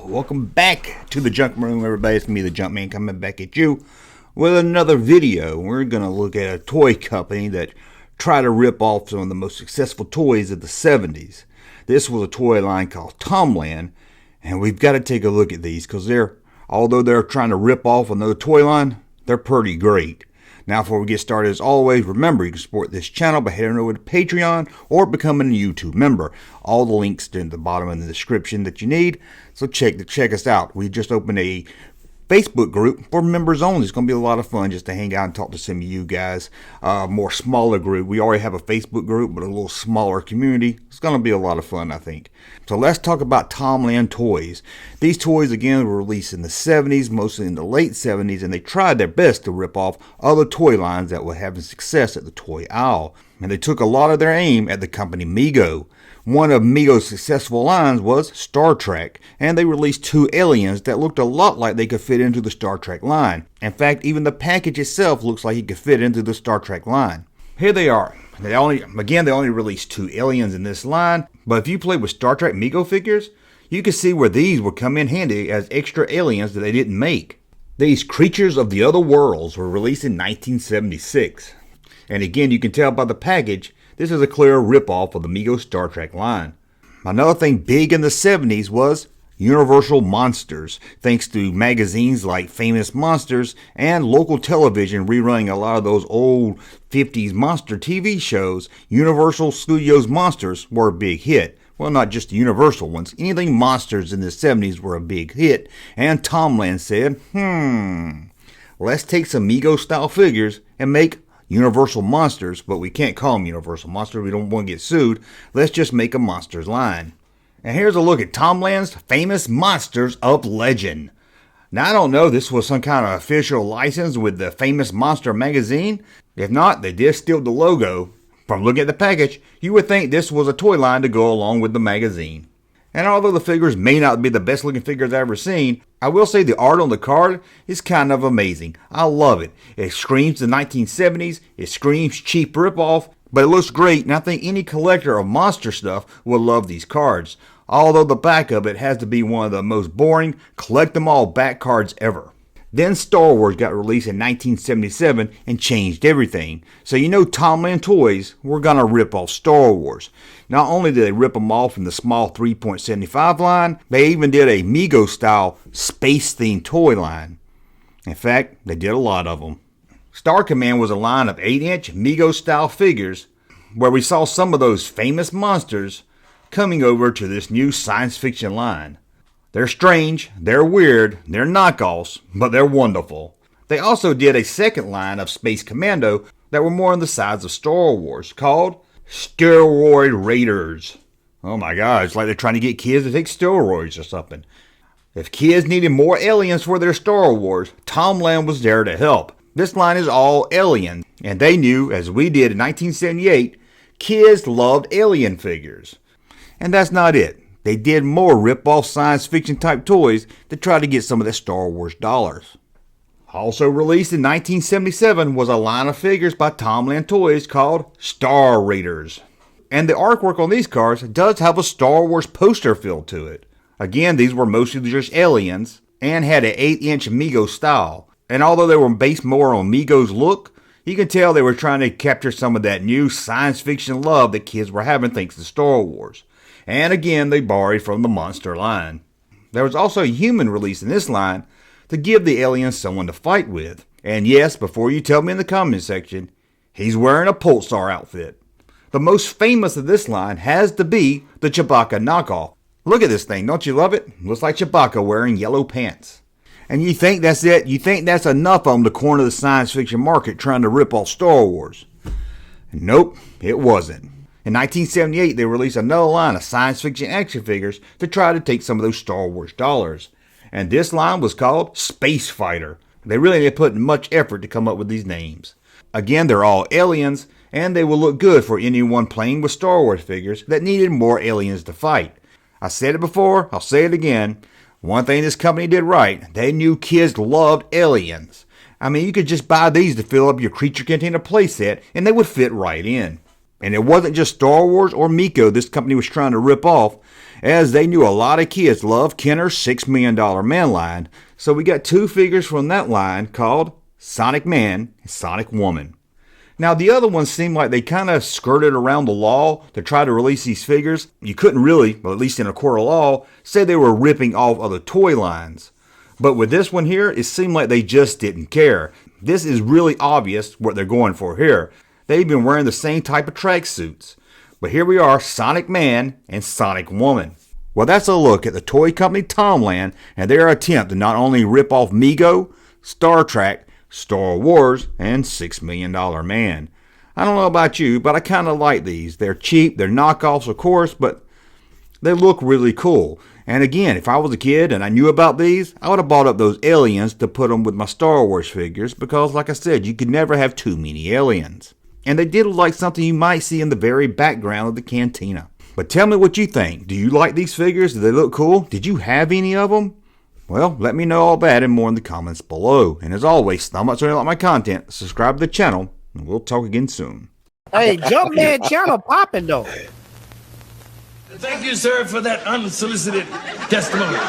Welcome back to the Junk Room, everybody. It's me, the Junkman, coming back at you with another video. We're going to look at a toy company that tried to rip off some of the most successful toys of the 70s. This was a toy line called TomLand, and we've got to take a look at these because although they're trying to rip off another toy line, they're pretty great. Now, before we get started, as always, remember you can support this channel by heading over to Patreon or becoming a YouTube member. All the links are in the bottom of the description that you need, so check us out. We just opened a Facebook group for members only. It's going to be a lot of fun just to hang out and talk to some of you guys. More smaller group. We already have a Facebook group, but a little smaller community. It's going to be a lot of fun, I think. So let's talk about TomLand Toys. These toys, again, were released in the 70s, mostly in the late 70s, and they tried their best to rip off other toy lines that were having success at the toy aisle. And they took a lot of their aim at the company Mego. One of Mego's successful lines was Star Trek, and they released two aliens that looked a lot like they could fit into the Star Trek line. In fact, even the package itself looks like it could fit into the Star Trek line. Here they are. They only released two aliens in this line, but if you play with Star Trek Mego figures, you can see where these would come in handy as extra aliens that they didn't make. These creatures of the other worlds were released in 1976. And again, you can tell by the package, this is a clear ripoff of the Mego Star Trek line. Another thing big in the 70s was Universal Monsters, thanks to magazines like Famous Monsters and local television rerunning a lot of those old 50s monster TV shows. Universal Studios monsters were a big hit. Well, not just the Universal ones. Anything monsters in the 70s were a big hit. And TomLand said, let's take some Mego style figures and make Universal Monsters, but we can't call them Universal Monsters. We don't want to get sued. Let's just make a Monsters line. And here's a look at TomLand's Famous Monsters of Legend. Now, I don't know if this was some kind of official license with the Famous Monster magazine. If not, they did steal the logo. From looking at the package, you would think this was a toy line to go along with the magazine. And although the figures may not be the best looking figures I've ever seen, I will say the art on the card is kind of amazing. I love it. It screams the 1970s, it screams cheap ripoff, but it looks great, and I think any collector of monster stuff will love these cards. Although the back of it has to be one of the most boring, collect them all back cards ever. Then Star Wars got released in 1977 and changed everything. So you know TomLand Toys were going to rip off Star Wars. Not only did they rip them off in the small 3.75 line, they even did a Mego style space themed toy line. In fact, they did a lot of them. Star Command was a line of 8-inch Mego style figures where we saw some of those famous monsters coming over to this new science fiction line. They're strange, they're weird, they're knockoffs, but they're wonderful. They also did a second line of Space Commando that were more on the sides of Star Wars, called Steroid Raiders. Oh my god, it's like they're trying to get kids to take steroids or something. If kids needed more aliens for their Star Wars, TomLand was there to help. This line is all alien, and they knew, as we did in 1978, kids loved alien figures. And that's not it. They did more rip-off science fiction type toys to try to get some of their Star Wars dollars. Also released in 1977 was a line of figures by TomLand Toys called Star Raiders. And the artwork on these cards does have a Star Wars poster feel to it. Again, these were mostly just aliens and had an 8-inch Mego style. And although they were based more on Mego's look, you can tell they were trying to capture some of that new science fiction love that kids were having thanks to Star Wars. And again, they borrowed from the monster line. There was also a human release in this line to give the aliens someone to fight with. And yes, before you tell me in the comment section, he's wearing a Pulsar outfit. The most famous of this line has to be the Chewbacca knockoff. Look at this thing, don't you love it? Looks like Chewbacca wearing yellow pants. And you think that's it? You think that's enough of them to corner the science fiction market trying to rip off Star Wars? Nope, it wasn't. In 1978, they released another line of science fiction action figures to try to take some of those Star Wars dollars. And this line was called Space Fighter. They really didn't put much effort to come up with these names. Again, they're all aliens, and they will look good for anyone playing with Star Wars figures that needed more aliens to fight. I said it before, I'll say it again. One thing this company did right, they knew kids loved aliens. I mean, you could just buy these to fill up your Creature Container playset, and they would fit right in. And it wasn't just Star Wars or Mego this company was trying to rip off, as they knew a lot of kids love Kenner's $6 Million Man line. So we got 2 figures from that line called Sonic Man and Sonic Woman. Now the other ones seemed like they kind of skirted around the law to try to release these figures. You couldn't really, well at least in a court of law, say they were ripping off other toy lines. But with this one here, it seemed like they just didn't care. This is really obvious what they're going for here. They've been wearing the same type of tracksuits. But here we are, Sonic Man and Sonic Woman. Well, that's a look at the toy company TomLand and their attempt to not only rip off Mego, Star Trek, Star Wars, and $6 Million Man. I don't know about you, but I kind of like these. They're cheap, they're knockoffs of course, but they look really cool. And again, if I was a kid and I knew about these, I would have bought up those aliens to put them with my Star Wars figures because, like I said, you could never have too many aliens. And they did look like something you might see in the very background of the cantina. But tell me what you think. Do you like these figures? Do they look cool? Did you have any of them? Well, let me know all that and more in the comments below. And as always, thumb up so you like my content, subscribe to the channel, and we'll talk again soon. Hey, Junkman channel popping though. Thank you, sir, for that unsolicited testimony.